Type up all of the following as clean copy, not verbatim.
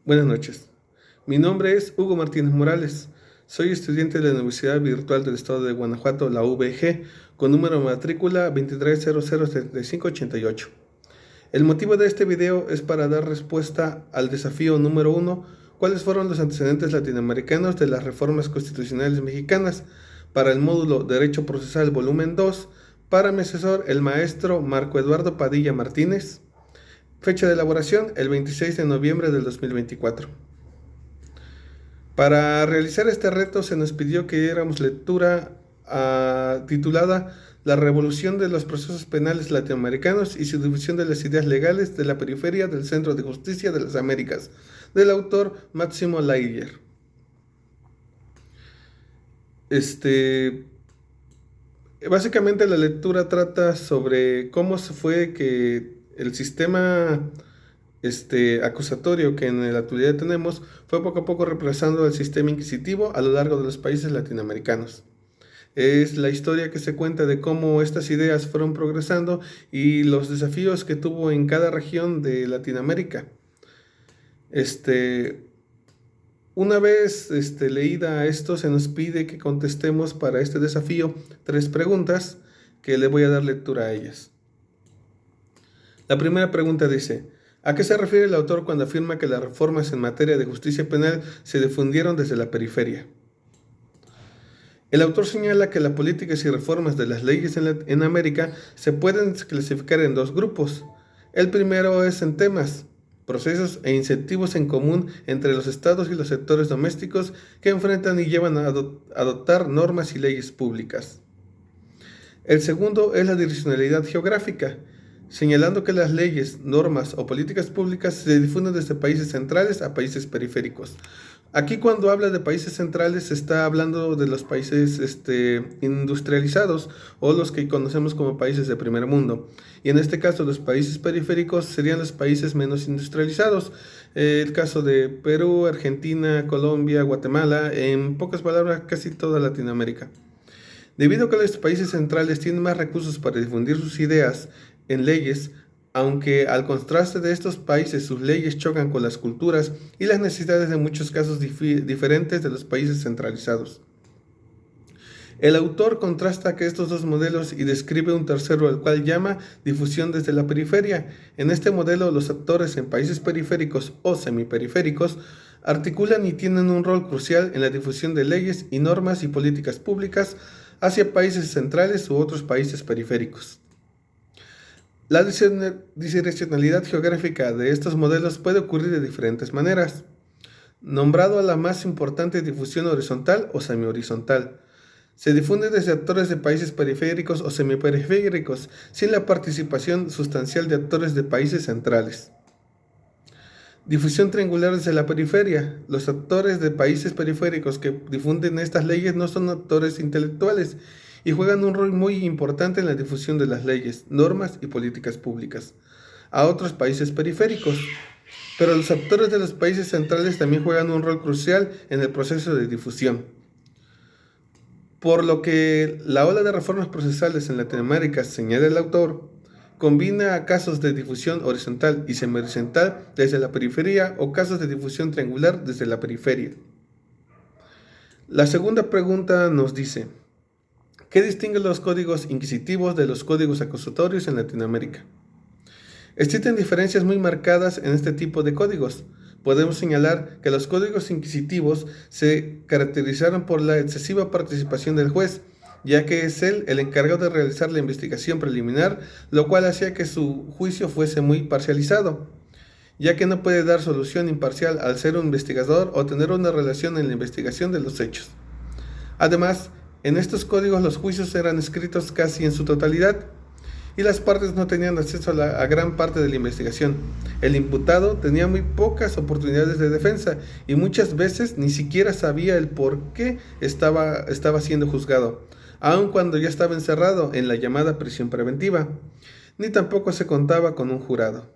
Buenas noches. Mi nombre es Hugo Martínez Morales. Soy estudiante de la Universidad Virtual del Estado de Guanajuato, la UVG, con número de matrícula 23007588. El motivo de este video es para dar respuesta al desafío número 1, cuáles fueron los antecedentes latinoamericanos de las reformas constitucionales mexicanas, para el módulo Derecho Procesal Volumen 2, para mi asesor, el maestro Marco Eduardo Padilla Martínez. Fecha de elaboración, el 26 de noviembre del 2024. Para realizar este reto se nos pidió que diéramos lectura titulada La revolución de los procesos penales latinoamericanos y su difusión de las ideas legales de la periferia del Centro de Justicia de las Américas, del autor Máximo Lailler. Básicamente la lectura trata sobre cómo se fue que el sistema acusatorio que en la actualidad tenemos fue poco a poco reemplazando el sistema inquisitivo a lo largo de los países latinoamericanos. Es la historia que se cuenta de cómo estas ideas fueron progresando y los desafíos que tuvo en cada región de Latinoamérica. Una vez leída esto, se nos pide que contestemos para este desafío 3 preguntas que le voy a dar lectura a ellas. La primera pregunta dice: ¿a qué se refiere el autor cuando afirma que las reformas en materia de justicia penal se difundieron desde la periferia? El autor señala que las políticas y reformas de las leyes en América se pueden clasificar en 2 grupos. El primero es en temas, procesos e incentivos en común entre los estados y los sectores domésticos que enfrentan y llevan a adoptar normas y leyes públicas. El segundo es la direccionalidad geográfica, señalando que las leyes, normas o políticas públicas se difunden desde países centrales a países periféricos. Aquí cuando habla de países centrales se está hablando de los países industrializados o los que conocemos como países de primer mundo. Y en este caso los países periféricos serían los países menos industrializados. El caso de Perú, Argentina, Colombia, Guatemala, en pocas palabras casi toda Latinoamérica. Debido a que los países centrales tienen más recursos para difundir sus ideas en leyes, aunque al contraste de estos países sus leyes chocan con las culturas y las necesidades de muchos casos diferentes de los países centralizados. El autor contrasta que estos 2 modelos y describe un tercero, el cual llama difusión desde la periferia. En este modelo, los actores en países periféricos o semiperiféricos articulan y tienen un rol crucial en la difusión de leyes y normas y políticas públicas hacia países centrales u otros países periféricos. La direccionalidad geográfica de estos modelos puede ocurrir de diferentes maneras. Nombrado a la más importante difusión horizontal o semi-horizontal. Se difunde desde actores de países periféricos o semiperiféricos, sin la participación sustancial de actores de países centrales. Difusión triangular desde la periferia. Los actores de países periféricos que difunden estas leyes no son actores intelectuales y juegan un rol muy importante en la difusión de las leyes, normas y políticas públicas a otros países periféricos. Pero los actores de los países centrales también juegan un rol crucial en el proceso de difusión. Por lo que la ola de reformas procesales en Latinoamérica, señala el autor, combina casos de difusión horizontal y semi-horizontal desde la periferia o casos de difusión triangular desde la periferia. La segunda pregunta nos dice: ¿qué distingue los códigos inquisitivos de los códigos acusatorios en Latinoamérica? Existen diferencias muy marcadas en este tipo de códigos. Podemos señalar que los códigos inquisitivos se caracterizaron por la excesiva participación del juez, ya que es él el encargado de realizar la investigación preliminar, lo cual hacía que su juicio fuese muy parcializado, ya que no puede dar solución imparcial al ser un investigador o tener una relación en la investigación de los hechos. Además, en estos códigos los juicios eran escritos casi en su totalidad y las partes no tenían acceso a gran parte de la investigación. El imputado tenía muy pocas oportunidades de defensa y muchas veces ni siquiera sabía el por qué estaba siendo juzgado, aun cuando ya estaba encerrado en la llamada prisión preventiva, ni tampoco se contaba con un jurado.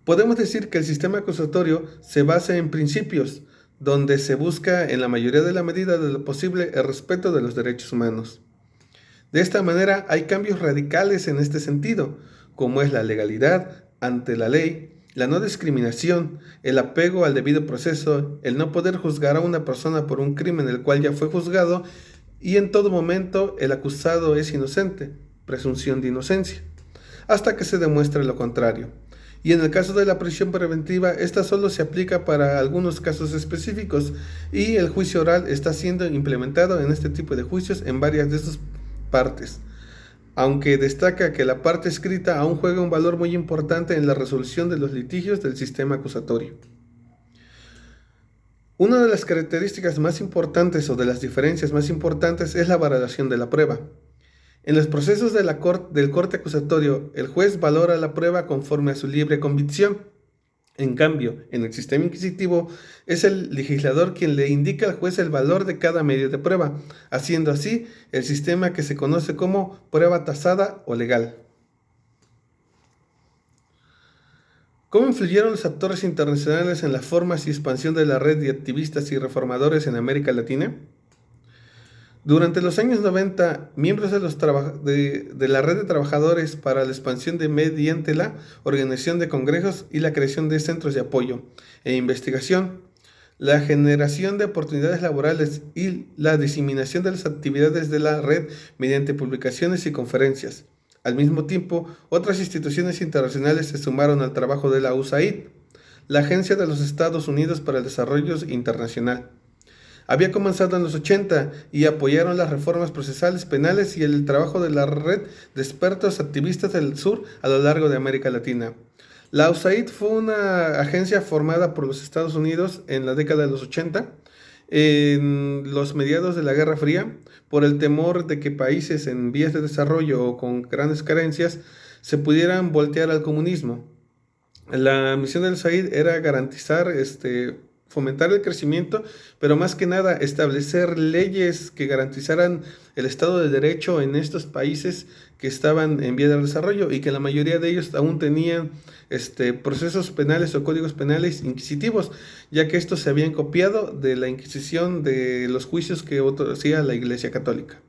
Podemos decir que el sistema acusatorio se basa en principios, donde se busca en la mayoría de la medida de lo posible el respeto de los derechos humanos. De esta manera hay cambios radicales en este sentido, como es la legalidad ante la ley, la no discriminación, el apego al debido proceso, el no poder juzgar a una persona por un crimen del cual ya fue juzgado, y en todo momento el acusado es inocente, presunción de inocencia, hasta que se demuestre lo contrario. Y en el caso de la prisión preventiva, esta solo se aplica para algunos casos específicos, y el juicio oral está siendo implementado en este tipo de juicios en varias de sus partes, aunque destaca que la parte escrita aún juega un valor muy importante en la resolución de los litigios del sistema acusatorio. Una de las características más importantes o de las diferencias más importantes es la valoración de la prueba. En los procesos del corte acusatorio, el juez valora la prueba conforme a su libre convicción. En cambio, en el sistema inquisitivo, es el legislador quien le indica al juez el valor de cada medio de prueba, haciendo así el sistema que se conoce como prueba tasada o legal. ¿Cómo influyeron los actores internacionales en las formas y expansión de la red de activistas y reformadores en América Latina? Durante los años 90, miembros de la red de trabajadores para la expansión mediante la organización de congresos y la creación de centros de apoyo e investigación, la generación de oportunidades laborales y la diseminación de las actividades de la red mediante publicaciones y conferencias. Al mismo tiempo, otras instituciones internacionales se sumaron al trabajo de la USAID, la Agencia de los Estados Unidos para el Desarrollo Internacional. Había comenzado en los 80 y apoyaron las reformas procesales penales y el trabajo de la red de expertos activistas del sur a lo largo de América Latina. La USAID fue una agencia formada por los Estados Unidos en la década de los 80, en los mediados de la Guerra Fría, por el temor de que países en vías de desarrollo o con grandes carencias se pudieran voltear al comunismo. La misión del USAID era garantizar fomentar el crecimiento, pero más que nada establecer leyes que garantizaran el Estado de Derecho en estos países que estaban en vía de desarrollo y que la mayoría de ellos aún tenían procesos penales o códigos penales inquisitivos, ya que estos se habían copiado de la Inquisición de los juicios que hacía la Iglesia Católica.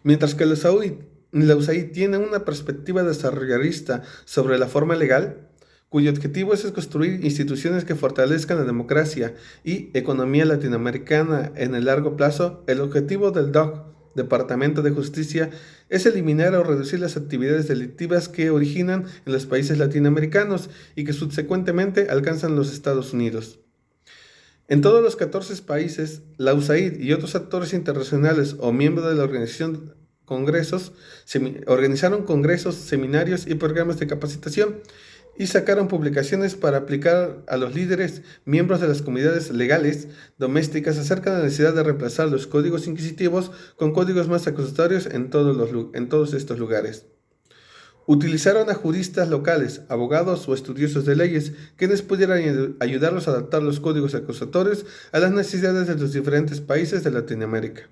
Mientras que la USAID tiene una perspectiva desarrollista sobre la forma legal, cuyo objetivo es construir instituciones que fortalezcan la democracia y economía latinoamericana en el largo plazo. El objetivo del DOJ, Departamento de Justicia, es eliminar o reducir las actividades delictivas que originan en los países latinoamericanos y que subsecuentemente alcanzan los Estados Unidos. En todos los 14 países, la USAID y otros actores internacionales o miembros de la organización organizaron congresos, seminarios y programas de capacitación y sacaron publicaciones para aplicar a los líderes, miembros de las comunidades legales domésticas acerca de la necesidad de reemplazar los códigos inquisitivos con códigos más acusatorios en todos estos lugares. Utilizaron a juristas locales, abogados o estudiosos de leyes, quienes pudieran ayudarlos a adaptar los códigos acusatorios a las necesidades de los diferentes países de Latinoamérica.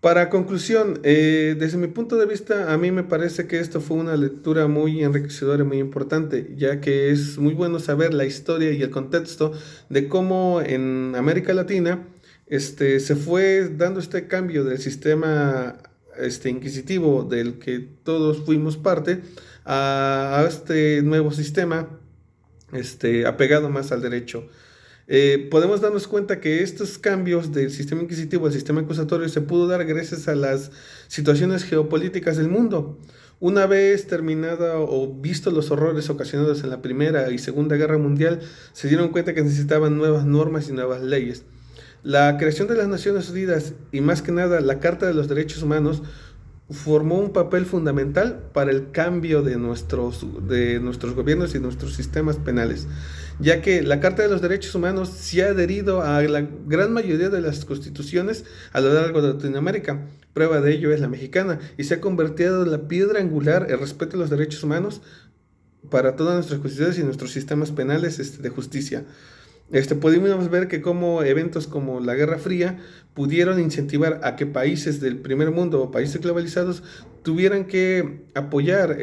Para conclusión, desde mi punto de vista, a mí me parece que esto fue una lectura muy enriquecedora y muy importante, ya que es muy bueno saber la historia y el contexto de cómo en América Latina se fue dando este cambio del sistema inquisitivo del que todos fuimos parte a este nuevo sistema apegado más al derecho. Podemos darnos cuenta que estos cambios del sistema inquisitivo al sistema acusatorio se pudo dar gracias a las situaciones geopolíticas del mundo. Una vez terminada o visto los horrores ocasionados en la Primera y Segunda Guerra Mundial, se dieron cuenta que necesitaban nuevas normas y nuevas leyes. La creación de las Naciones Unidas y más que nada la Carta de los Derechos Humanos formó un papel fundamental para el cambio de nuestros gobiernos y nuestros sistemas penales, ya que la Carta de los Derechos Humanos se ha adherido a la gran mayoría de las constituciones a lo largo de Latinoamérica. Prueba de ello es la mexicana, y se ha convertido en la piedra angular el respeto a los derechos humanos para todas nuestras constituciones y nuestros sistemas penales de justicia. Pudimos ver que como eventos como la Guerra Fría pudieron incentivar a que países del primer mundo o países globalizados tuvieran que apoyar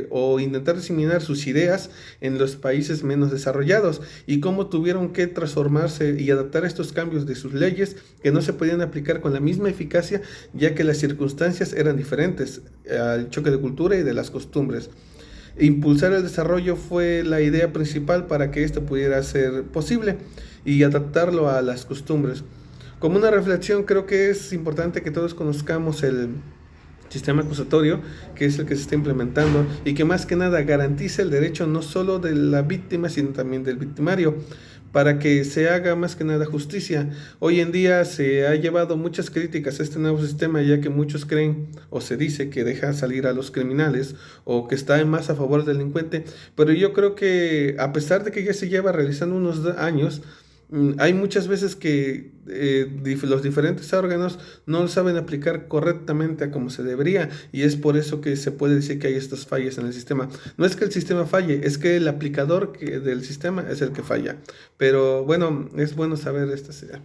o intentar diseminar sus ideas en los países menos desarrollados, y cómo tuvieron que transformarse y adaptar estos cambios de sus leyes que no se podían aplicar con la misma eficacia, ya que las circunstancias eran diferentes al choque de cultura y de las costumbres. Impulsar el desarrollo fue la idea principal para que esto pudiera ser posible y adaptarlo a las costumbres. Como una reflexión, creo que es importante que todos conozcamos el sistema acusatorio, que es el que se está implementando y que más que nada garantiza el derecho no solo de la víctima, sino también del victimario, para que se haga más que nada justicia. Hoy en día se ha llevado muchas críticas a este nuevo sistema, ya que muchos creen o se dice que deja salir a los criminales o que está más a favor del delincuente, pero yo creo que a pesar de que ya se lleva realizando unos años, hay muchas veces que los diferentes órganos no lo saben aplicar correctamente a como se debería, y es por eso que se puede decir que hay estas fallas en el sistema. No es que el sistema falle, es que el aplicador del sistema es el que falla. Pero bueno, es bueno saber esta idea.